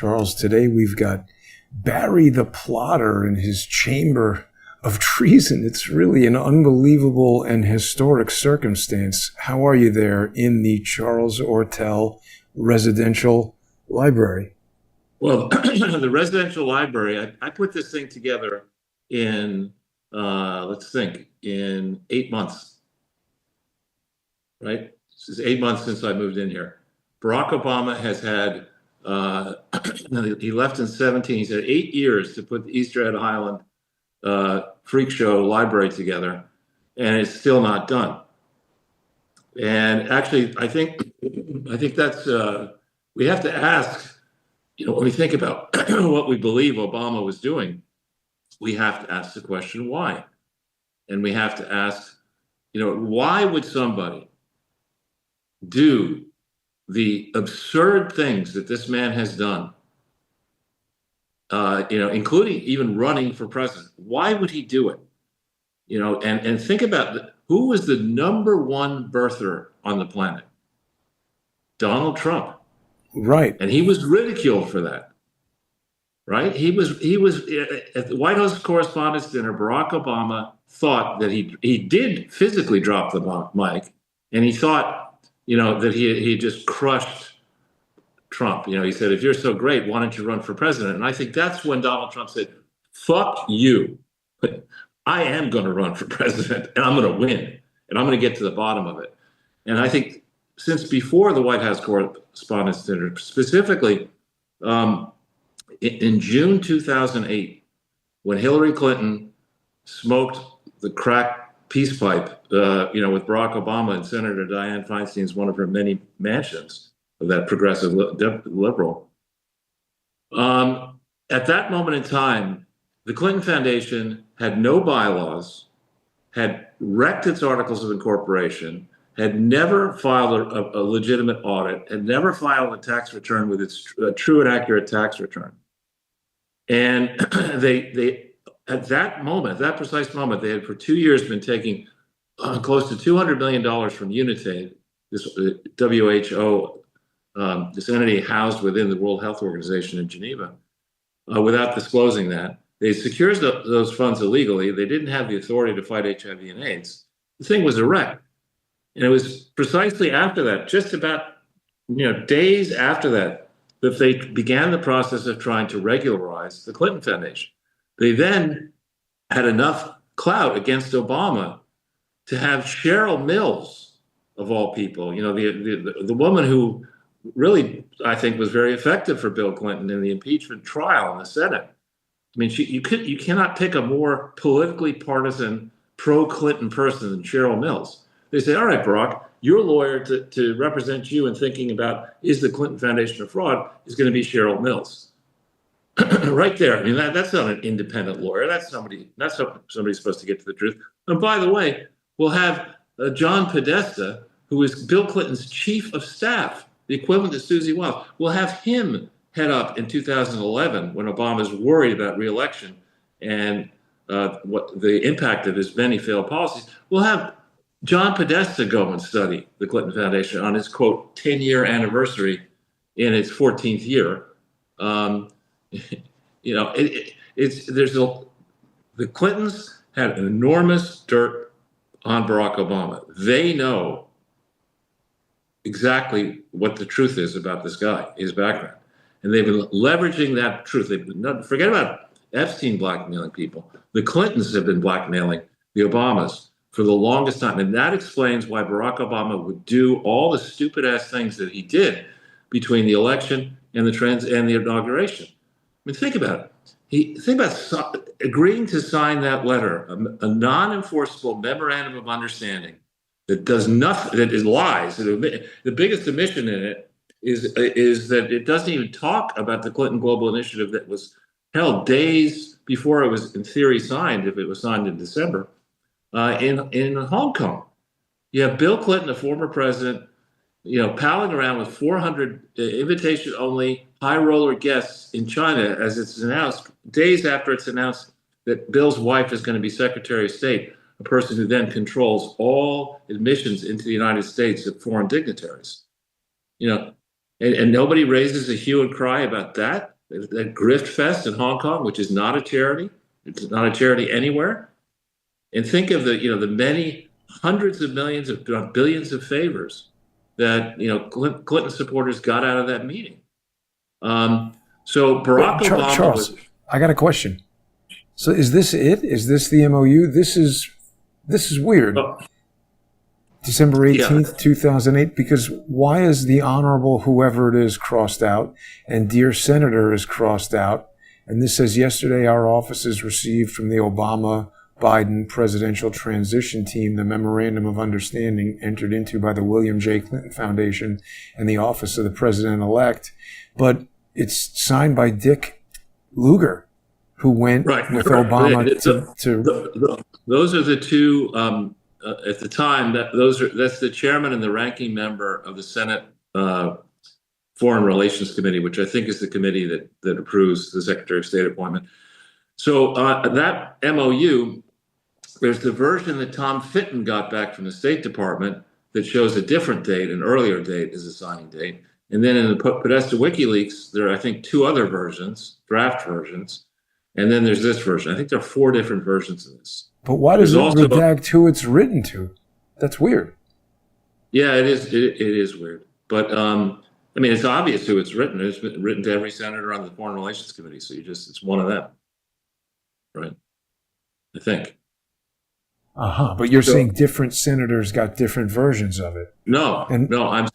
Charles, today we've got Barry the plotter in his chamber of treason. It's really an unbelievable and historic circumstance. How are you there in the Charles Ortel Residential Library? Well, the residential library, I put this thing together in, in 8 months, right? This is 8 months since I moved in here. Barack Obama has had, he left in 17, he's had 8 years to put the Easter Head Island freak show library together, and it's still not done. And actually, I think that's, we have to ask, when we think about what we believe Obama was doing, we have to ask the question, why? And we have to ask, why would somebody do the absurd things that this man has done, including even running for president? Why would he do it? And think about who was the #1 birther on the planet? Donald Trump. Right. And he was ridiculed for that. Right? He was at the White House Correspondents' Dinner. Barack Obama thought that he did physically drop the mic, and he thought, that he just crushed Trump. He said, if you're so great, why don't you run for president? And I think that's when Donald Trump said, fuck you. I am going to run for president, and I'm going to win, and I'm going to get to the bottom of it. And I think since before the White House Correspondents' Dinner, specifically in June 2008, when Hillary Clinton smoked the crack peace pipe, with Barack Obama and Senator Dianne Feinstein's one of her many mansions of that progressive liberal. At that moment in time, the Clinton Foundation had no bylaws, had wrecked its articles of incorporation, had never filed a legitimate audit, had never filed a tax return with its true and accurate tax return. And they at that precise moment, they had for 2 years been taking close to $200 million from Unitaid, this WHO, this entity housed within the World Health Organization in Geneva, without disclosing that. They secured those funds illegally. They didn't have the authority to fight HIV and AIDS. The thing was a wreck. And it was precisely after that, just about days after that, that they began the process of trying to regularize the Clinton Foundation. They then had enough clout against Obama to have Cheryl Mills, of all people, the woman who really, I think, was very effective for Bill Clinton in the impeachment trial in the Senate. I mean, you cannot pick a more politically partisan pro-Clinton person than Cheryl Mills. They say, all right, Barack, your lawyer to represent you in thinking about is the Clinton Foundation a fraud is going to be Cheryl Mills. Right there. I mean, that's not an independent lawyer. That's somebody's supposed to get to the truth. And by the way, we'll have John Podesta, who is Bill Clinton's chief of staff, the equivalent to Susie Wiles. We'll have him head up in 2011 when Obama's worried about re-election and what the impact of his many failed policies. We'll have John Podesta go and study the Clinton Foundation on its, quote, 10-year anniversary in its 14th year. The Clintons had enormous dirt on Barack Obama. They know exactly what the truth is about this guy, his background. And they've been leveraging that truth. Forget about Epstein blackmailing people. The Clintons have been blackmailing the Obamas for the longest time. And that explains why Barack Obama would do all the stupid ass things that he did between the election and the inauguration. I mean, think about it. Think about agreeing to sign that letter, a non-enforceable memorandum of understanding that does nothing, that is lies. The biggest omission in it is that it doesn't even talk about the Clinton Global Initiative that was held days before it was in theory signed, if it was signed in December, in Hong Kong. You have Bill Clinton, a former president, palling around with 400 invitation-only high-roller guests in China as it's announced, days after it's announced that Bill's wife is going to be Secretary of State, a person who then controls all admissions into the United States of foreign dignitaries. And nobody raises a hue and cry about that grift fest in Hong Kong, which is not a charity. It's not a charity anywhere. And think of the many hundreds of millions of billions of favors that Clinton supporters got out of that meeting. So Barack Obama Charles, I got a question. So is this it? Is this the MOU? This is weird. December 18th, 2008, because why is the honorable whoever it is crossed out and dear senator is crossed out? And this says, yesterday our offices received from the Obama-Biden presidential transition team the memorandum of understanding entered into by the William J. Clinton Foundation and the office of the president-elect. But it's signed by Dick Lugar, who went with Obama to those are the two, at the time, that's the chairman and the ranking member of the Senate Foreign Relations Committee, which I think is the committee that approves the Secretary of State appointment. So that MOU, there's the version that Tom Fitton got back from the State Department that shows a different date, an earlier date as a signing date. And then in the Podesta WikiLeaks, there are, I think, two other versions, draft versions. And then there's this version. I think there are 4 different versions of this. But why does it redact who it's written to? That's weird. Yeah, it is. It is weird. But I mean, it's obvious who it's written. It's been written to every senator on the Foreign Relations Committee. So it's one of them, right? I think. But you're saying different senators got different versions of it. No. I'm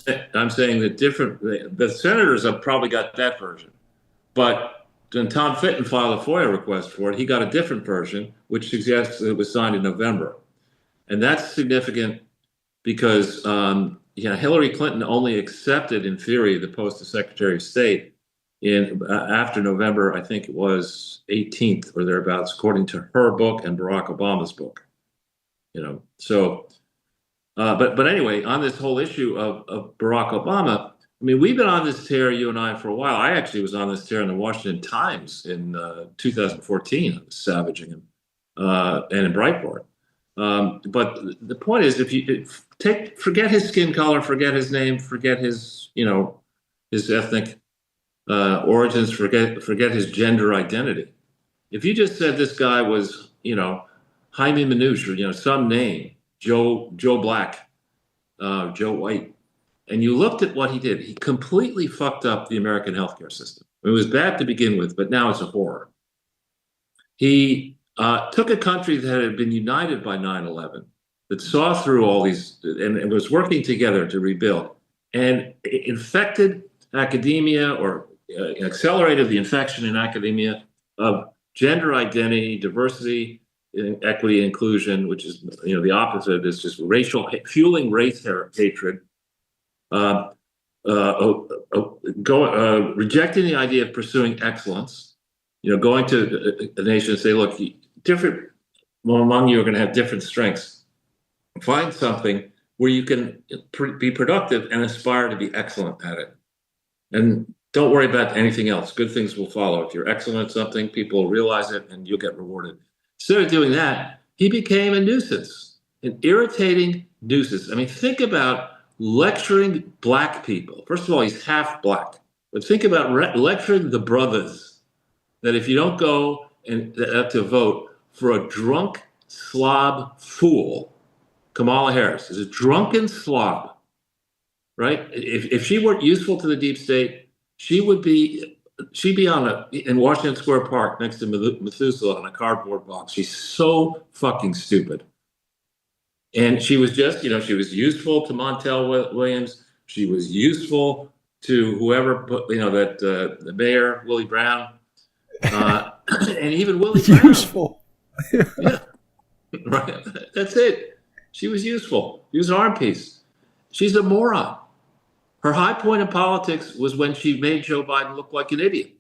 saying that the senators have probably got that version, but when Tom Fitton filed a FOIA request for it, he got a different version, which suggests that it was signed in November. And that's significant because Hillary Clinton only accepted, in theory, the post of Secretary of State after November, I think it was 18th or thereabouts, according to her book and Barack Obama's book. So, but anyway, on this whole issue of Barack Obama, I mean, we've been on this tear, you and I, for a while. I actually was on this tear in the Washington Times in 2014. I was savaging him, and in Breitbart. But the point is, if you forget his skin color, forget his name, forget his ethnic origins, forget his gender identity. If you just said this guy was, Jaime Manouche, or some name, Joe Black, Joe White, and you looked at what he did, he completely fucked up the American healthcare system. It was bad to begin with, but now it's a horror. He took a country that had been united by 9/11, that saw through all these and was working together to rebuild, and infected academia, or accelerated the infection in academia of gender identity, diversity, equity, inclusion, which is the opposite. Is just fueling race hatred. Rejecting the idea of pursuing excellence, going to a nation and say, look, different among you are going to have different strengths. Find something where you can be productive and aspire to be excellent at it. And don't worry about anything else. Good things will follow. If you're excellent at something, people will realize it and you'll get rewarded. Instead of doing that, he became a nuisance, an irritating nuisance. I mean, think about lecturing black people. First of all, he's half black. But think about lecturing the brothers that if you don't go and to vote for a drunk slob fool, Kamala Harris is a drunken slob, right? If she weren't useful to the deep state, she'd be in Washington Square Park next to Methuselah on a cardboard box. She's so fucking stupid. And she was just, she was useful to Montel Williams. She was useful to whoever put, the mayor, Willie Brown, and even Willie Brown. Useful. Yeah, right. That's it. She was useful. She was an arm piece. She's a moron. Her high point in politics was when she made Joe Biden look like an idiot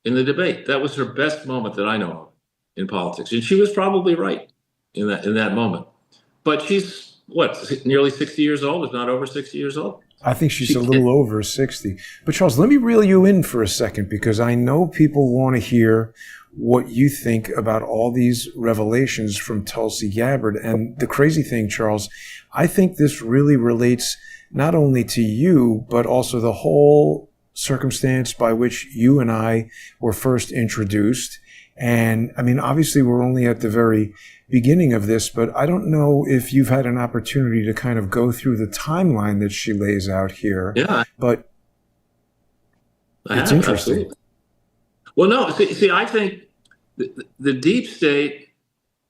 in the debate. That was her best moment that I know of in politics. And she was probably right in that moment. But she's, nearly 60 years old, if not over 60 years old? I think she's a little over 60. But Charles, let me reel you in for a second, because I know people want to hear what you think about all these revelations from Tulsi Gabbard. And the crazy thing, Charles, I think this really relates not only to you, but also the whole circumstance by which you and I were first introduced. And I mean, obviously, we're only at the very beginning of this, but I don't know if you've had an opportunity to kind of go through the timeline that she lays out here. Yeah, But it's interesting. absolutely. Well, no, see, I think the deep state,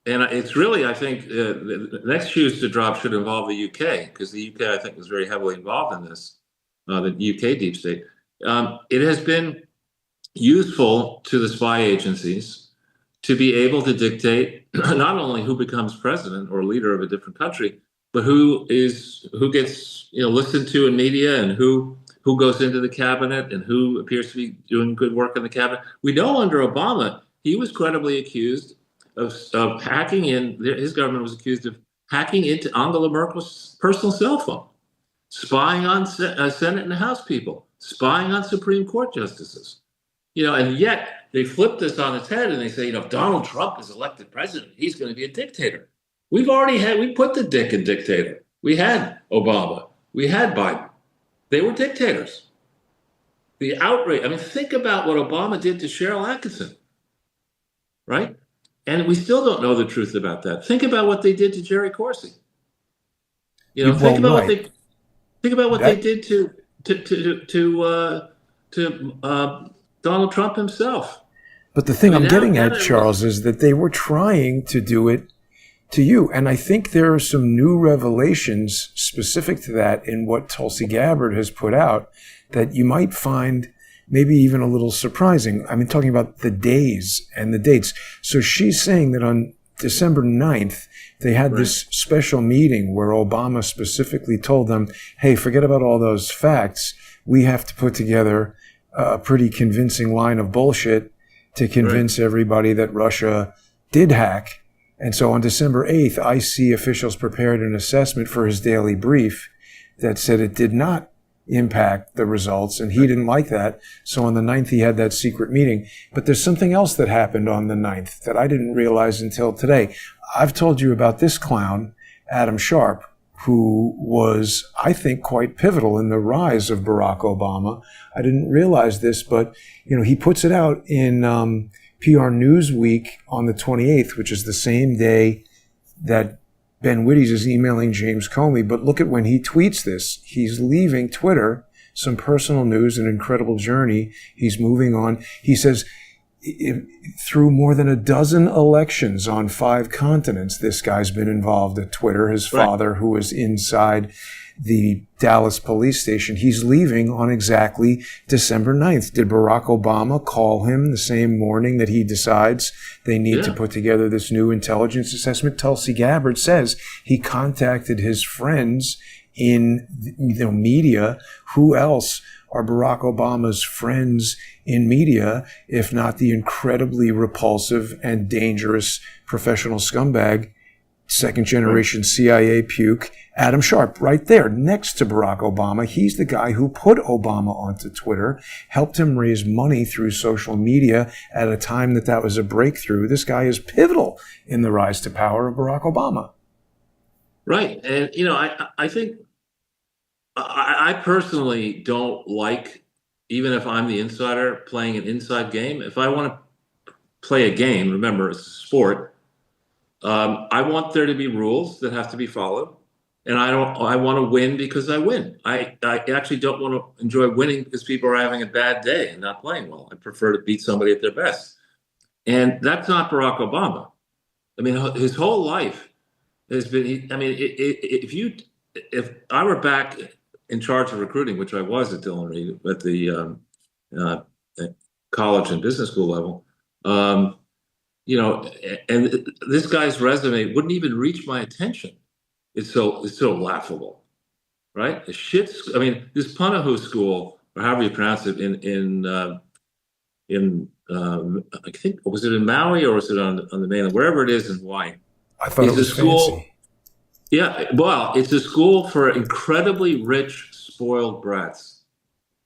and it's really, I think, the next shoes to drop should involve the UK, because the UK, I think, was very heavily involved in this, the UK deep state. It has been useful to the spy agencies to be able to dictate not only who becomes president or leader of a different country, but who gets listened to in media, and who goes into the cabinet, and who appears to be doing good work in the cabinet. We know under Obama, he was credibly accused of hacking in. His government was accused of hacking into Angela Merkel's personal cell phone, spying on Senate and House people, spying on Supreme Court justices. And yet they flip this on its head and they say, if Donald Trump is elected president, he's going to be a dictator. We put the dick in dictator. We had Obama. We had Biden. They were dictators. The outrage. I mean, think about what Obama did to Cheryl Atkinson, right? And we still don't know the truth about that. Think about what they did to Jerry Corsi. Think about what they did to Donald Trump himself. But the thing I'm getting at, Charles, is that they were trying to do it to you. And I think there are some new revelations specific to that in what Tulsi Gabbard has put out that you might find maybe even a little surprising. I mean, talking about the days and the dates. So she's saying that on December 9th, they had this special meeting where Obama specifically told them, hey, forget about all those facts. We have to put together a pretty convincing line of bullshit to convince everybody that Russia did hack. And so on December 8th, IC officials prepared an assessment for his daily brief that said it did not impact the results, and he didn't like that. So on the 9th, he had that secret meeting. But there's something else that happened on the 9th that I didn't realize until today. I've told you about this clown, Adam Sharp, who was, I think, quite pivotal in the rise of Barack Obama. I didn't realize this, but, he puts it out in PR Newsweek on the 28th, which is the same day that Ben Wittes is emailing James Comey. But look at when he tweets this. He's leaving Twitter, some personal news, an incredible journey. He's moving on. He says, through more than a dozen elections on 5 continents, this guy's been involved at Twitter. His father, who was inside the Dallas police station, he's leaving on exactly December 9th. Did Barack Obama call him the same morning that he decides they need to put together this new intelligence assessment? Tulsi Gabbard says he contacted his friends in media. Who else are Barack Obama's friends in media, if not the incredibly repulsive and dangerous professional scumbag, second-generation CIA puke, Adam Sharp, right there next to Barack Obama. He's the guy who put Obama onto Twitter, helped him raise money through social media at a time that was a breakthrough. This guy is pivotal in the rise to power of Barack Obama. Right. And, I think I personally don't like, even if I'm the insider, playing an inside game. If I want to play a game, remember, it's a sport, I want there to be rules that have to be followed. And I want to win because I win. I actually don't want to enjoy winning because people are having a bad day and not playing well. I prefer to beat somebody at their best. And that's not Barack Obama. I mean, his whole life has been, if I were back in charge of recruiting, which I was at Dillon Reed at the at college and business school level, and this guy's resume wouldn't even reach my attention. It's so laughable, right? This Punahou school, or however you pronounce it, in I think, was it in Maui or was it on the mainland, wherever it is in Hawaii? I thought it was fancy. Yeah, well, it's a school for incredibly rich, spoiled brats,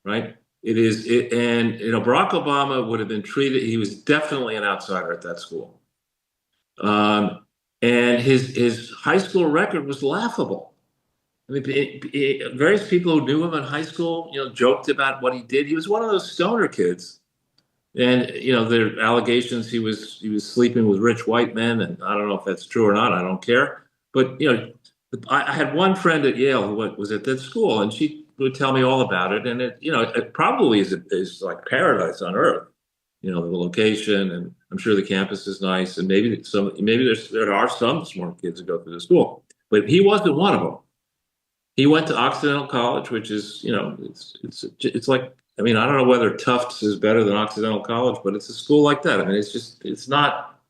right? And Barack Obama would have been treated. He was definitely an outsider at that school, and his high school record was laughable. I mean, various people who knew him in high school, joked about what he did. He was one of those stoner kids, and there are allegations he was sleeping with rich white men, and I don't know if that's true or not. I don't care. But I had one friend at Yale who was at that school, and she would tell me all about it. And it probably is like paradise on earth. The location, and I'm sure the campus is nice, and maybe there are some smart kids who go through the school, but he wasn't one of them. He went to Occidental College, which is, it's like, I mean, I don't know whether Tufts is better than Occidental College, but it's a school like that. I mean, it's not,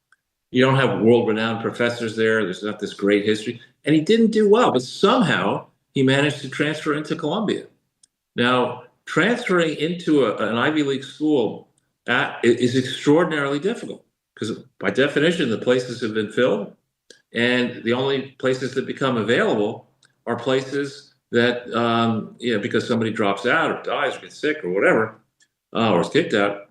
you don't have world-renowned professors there. There's not this great history. And he didn't do well, but somehow he managed to transfer into Columbia. Now, transferring into an Ivy League school is extraordinarily difficult because by definition, the places have been filled, and the only places that become available are places that, because somebody drops out or dies or gets sick or whatever, or is kicked out.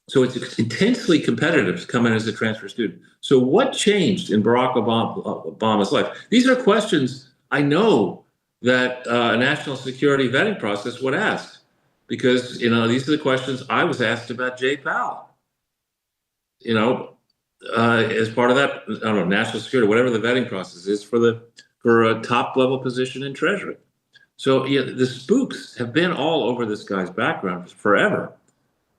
So it's intensely competitive to come in as a transfer student. So what changed in Barack Obama's life? These are questions I know that a national security vetting process would ask, because, these are the questions I was asked about Jay Powell. As part of that, I don't know, national security, whatever the vetting process is for a top level position in Treasury. So the spooks have been all over this guy's background forever.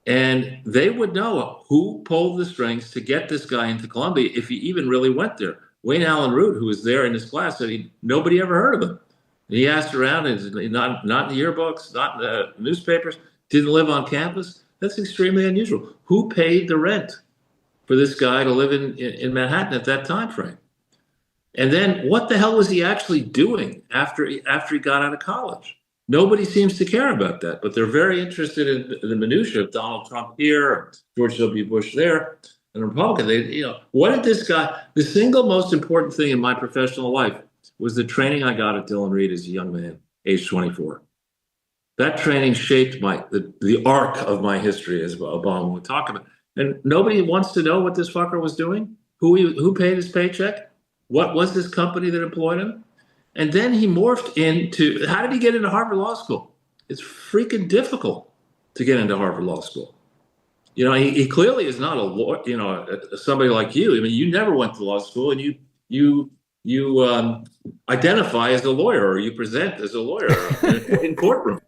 And they would know who pulled the strings to get this guy into Columbia if he even really went there. Wayne Allen Root, who was there in his class, said nobody ever heard of him. And he asked around, and not in the yearbooks, not in the newspapers, didn't live on campus. That's extremely unusual. Who paid the rent for this guy to live in Manhattan at that time frame? And then what the hell was he actually doing after he got out of college? Nobody seems to care about that, but they're very interested in the minutia of Donald Trump here, George W. Bush there, and Republican. What did this guy? The single most important thing in my professional life was the training I got at Dillon Reed as a young man, age 24. That training shaped the arc of my history, as Obama would talk about. And nobody wants to know what this fucker was doing, who paid his paycheck, what was this company that employed him. And then he morphed into, how did he get into Harvard Law School? It's freaking difficult to get into Harvard Law School. He clearly is not a lawyer, somebody like you. I mean, you never went to law school, and you identify as a lawyer, or you present as a lawyer in courtrooms,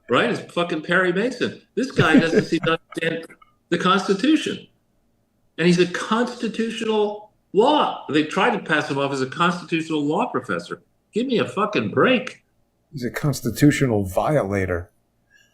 right? It's fucking Perry Mason. This guy doesn't seem to understand the Constitution. And he's a constitutional law. They tried to pass him off as a constitutional law professor. Give me a fucking break. He's a constitutional violator.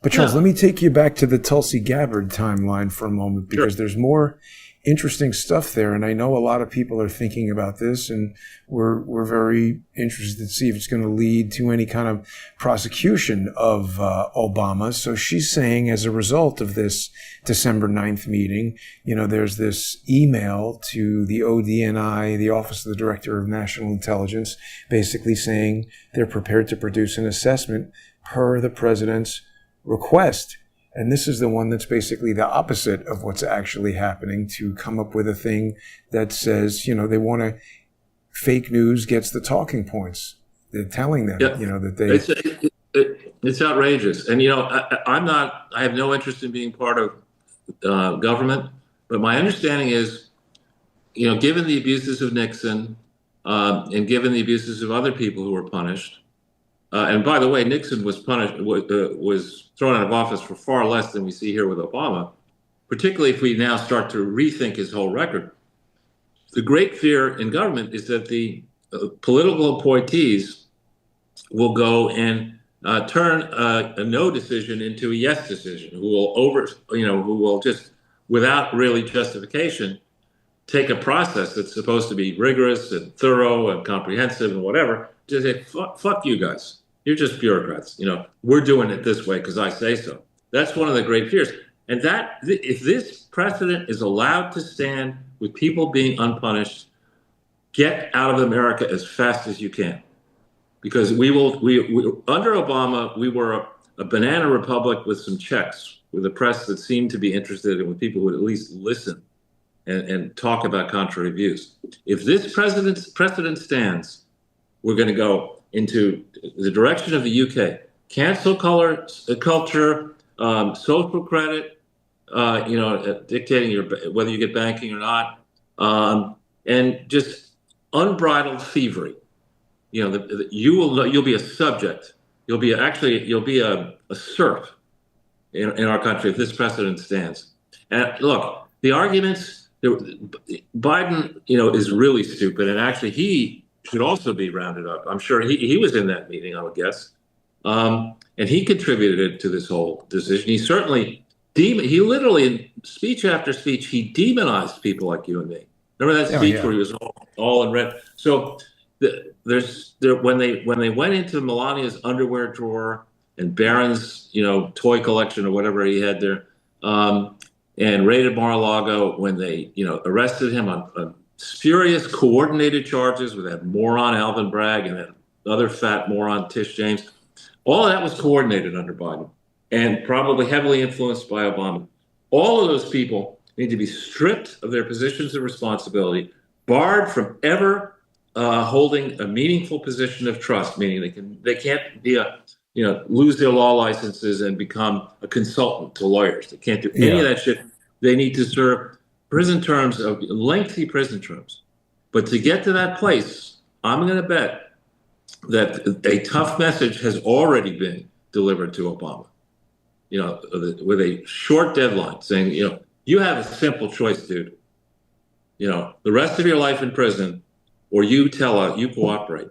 But Charles, let me take you back to the Tulsi Gabbard timeline for a moment, because there's more interesting stuff there. And I know a lot of people are thinking about this, and we're very interested to see if it's going to lead to any kind of prosecution of Obama. So she's saying, as a result of this December 9th meeting, there's this email to the ODNI, the Office of the Director of National Intelligence, basically saying they're prepared to produce an assessment per the president's request. And this is the one that's basically the opposite of what's actually happening, to come up with a thing that says, they want to, fake news gets the talking points. They're telling them, that they... It's outrageous. And, I have no interest in being part of government, but my understanding is, given the abuses of Nixon, and given the abuses of other people who were punished, and by the way, Nixon was was thrown out of office for far less than we see here with Obama, particularly if we now start to rethink his whole record. The great fear in government is that the political appointees will go and turn a no decision into a yes decision, who will just, without really justification, take a process that's supposed to be rigorous and thorough and comprehensive and whatever, just say, fuck you guys. You're just bureaucrats. We're doing it this way because I say so. That's one of the great fears. And that, if this precedent is allowed to stand with people being unpunished, get out of America as fast as you can. Because we under Obama, we were a banana republic with some checks, with a press that seemed to be interested and with people who would at least listen and talk about contrary views. If this precedent stands, we're going to go, into the direction of the UK. Cancel culture, social credit, dictating whether you get banking or not, and just unbridled thievery. You'll be a subject. You'll be a serf in our country if this precedent stands. And look, the arguments, Biden, is really stupid, and actually he should also be rounded up. I'm sure he was in that meeting, I would guess, and he contributed to this whole decision. He certainly he literally, in speech after speech, he demonized people like you and me. Remember that speech where he was all in red? So when they went into Melania's underwear drawer and Barron's toy collection or whatever he had there, and raided Mar-a-Lago, when they arrested him on spurious coordinated charges with that moron Alvin Bragg and that other fat moron Tish James, all of that was coordinated under Biden and probably heavily influenced by Obama. All of those people need to be stripped of their positions of responsibility, barred from ever holding a meaningful position of trust, meaning they can't be lose their law licenses and become a consultant to lawyers. They can't do any of that shit. They need to serve prison terms, of lengthy prison terms. But to get to that place, I'm going to bet that a tough message has already been delivered to Obama, with a short deadline saying, you have a simple choice, dude. The rest of your life in prison, or you cooperate.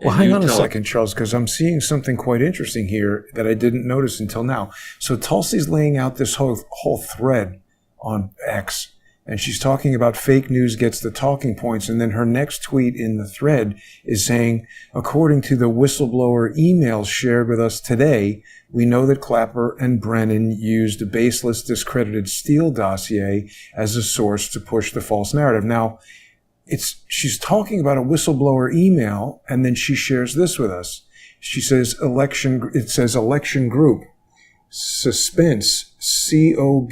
Well, hang on a second, Charles, because I'm seeing something quite interesting here that I didn't notice until now. So Tulsi's laying out this whole thread on X, and she's talking about fake news gets the talking points, and then her next tweet in the thread is saying, according to the whistleblower emails shared with us today, we know that Clapper and Brennan used a baseless, discredited Steele dossier as a source to push the false narrative. Now, she's talking about a whistleblower email, and then she shares this with us. She says election group, suspense, COB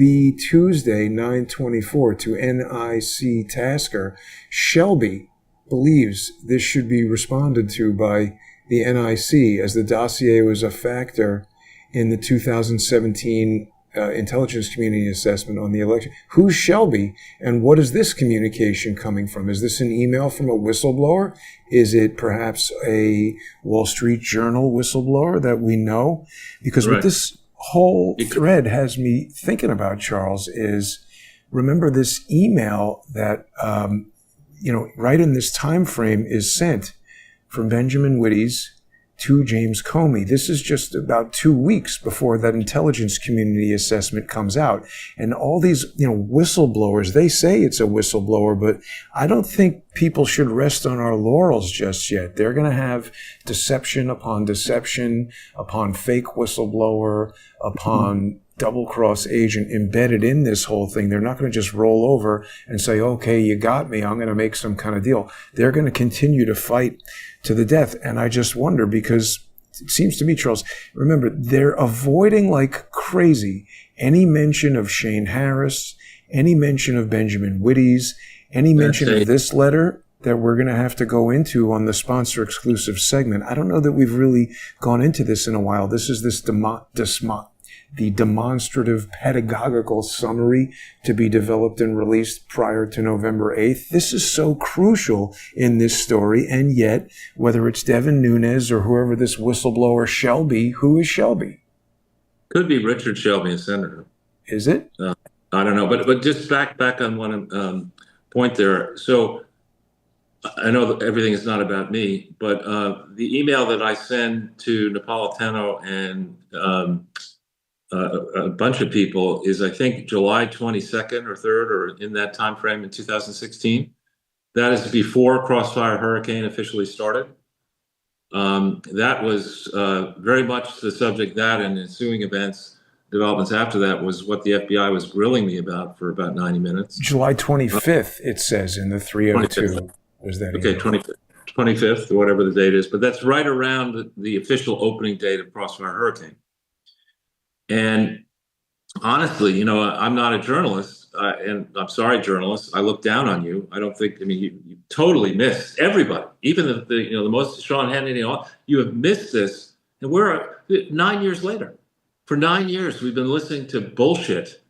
Tuesday 9/24 to NIC tasker. Shelby believes this should be responded to by the NIC as the dossier was a factor in the 2017 intelligence community assessment on the election. Who's Shelby, and what is this communication coming from? Is this an email from a whistleblower? Is it perhaps a Wall Street Journal whistleblower that we know? Because what this whole thread has me thinking about, Charles, is remember this email that right in this time frame is sent from Benjamin Wittes to James Comey. This is just about 2 weeks before that intelligence community assessment comes out. And all these, whistleblowers, they say it's a whistleblower, but I don't think people should rest on our laurels just yet. They're going to have deception upon fake whistleblower, upon double-cross agent embedded in this whole thing. They're not going to just roll over and say, okay, you got me, I'm going to make some kind of deal. They're going to continue to fight to the death. And I just wonder, because it seems to me, Charles, remember, they're avoiding like crazy any mention of Shane Harris, any mention of Benjamin Wittes, any mention of this letter that we're going to have to go into on the sponsor exclusive segment. I don't know that we've really gone into this in a while. This is the demonstrative pedagogical summary to be developed and released prior to November 8th. This is so crucial in this story, and yet, whether it's Devin Nunes or whoever this whistleblower Shelby, who is Shelby? Could be Richard Shelby, a senator. Is it? I don't know, but just back on one point there. So I know that everything is not about me, but the email that I send to Napolitano and a bunch of people is, I think, July 22nd or 3rd or in that time frame in 2016. That is before Crossfire Hurricane officially started. That was very much the subject. That and ensuing developments after that was what the FBI was grilling me about for about 90 minutes. July 25th, it says in the 302. 25th. Was that okay? 25th or whatever the date is, but that's right around the official opening date of Crossfire Hurricane. And honestly, I'm not a journalist, and I'm sorry, journalists, I look down on you. I don't think, I mean, you totally missed everybody, even the most Sean Hannity, you have missed this. And we're 9 years later. For 9 years, we've been listening to bullshit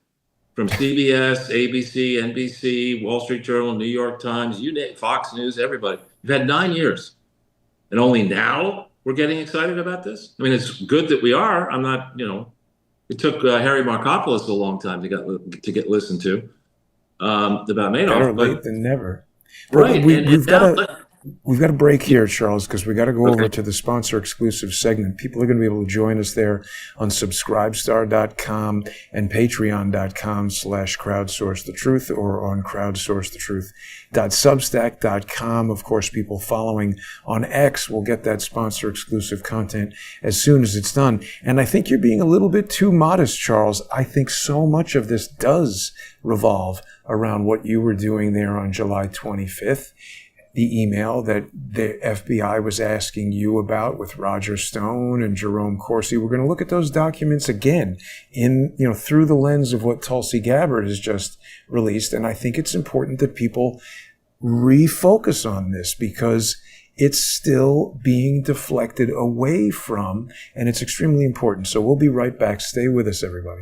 from CBS, ABC, NBC, Wall Street Journal, New York Times, you name Fox News, everybody. We've had 9 years. And only now we're getting excited about this? I mean, it's good that we are. I'm not, it took Harry Markopolos a long time to get listened to about Madoff. Better late than never. Right. We've got a break here, Charles, because we got to go over to the sponsor exclusive segment. People are going to be able to join us there on subscribestar.com and patreon.com/crowdsourcethetruth or on crowdsourcethetruth.substack.com. Of course, people following on X will get that sponsor exclusive content as soon as it's done. And I think you're being a little bit too modest, Charles. I think so much of this does revolve around what you were doing there on July 25th. The email that the FBI was asking you about with Roger Stone and Jerome Corsi. We're going to look at those documents again through the lens of what Tulsi Gabbard has just released. And I think it's important that people refocus on this because it's still being deflected away from, and it's extremely important. So we'll be right back. Stay with us, everybody.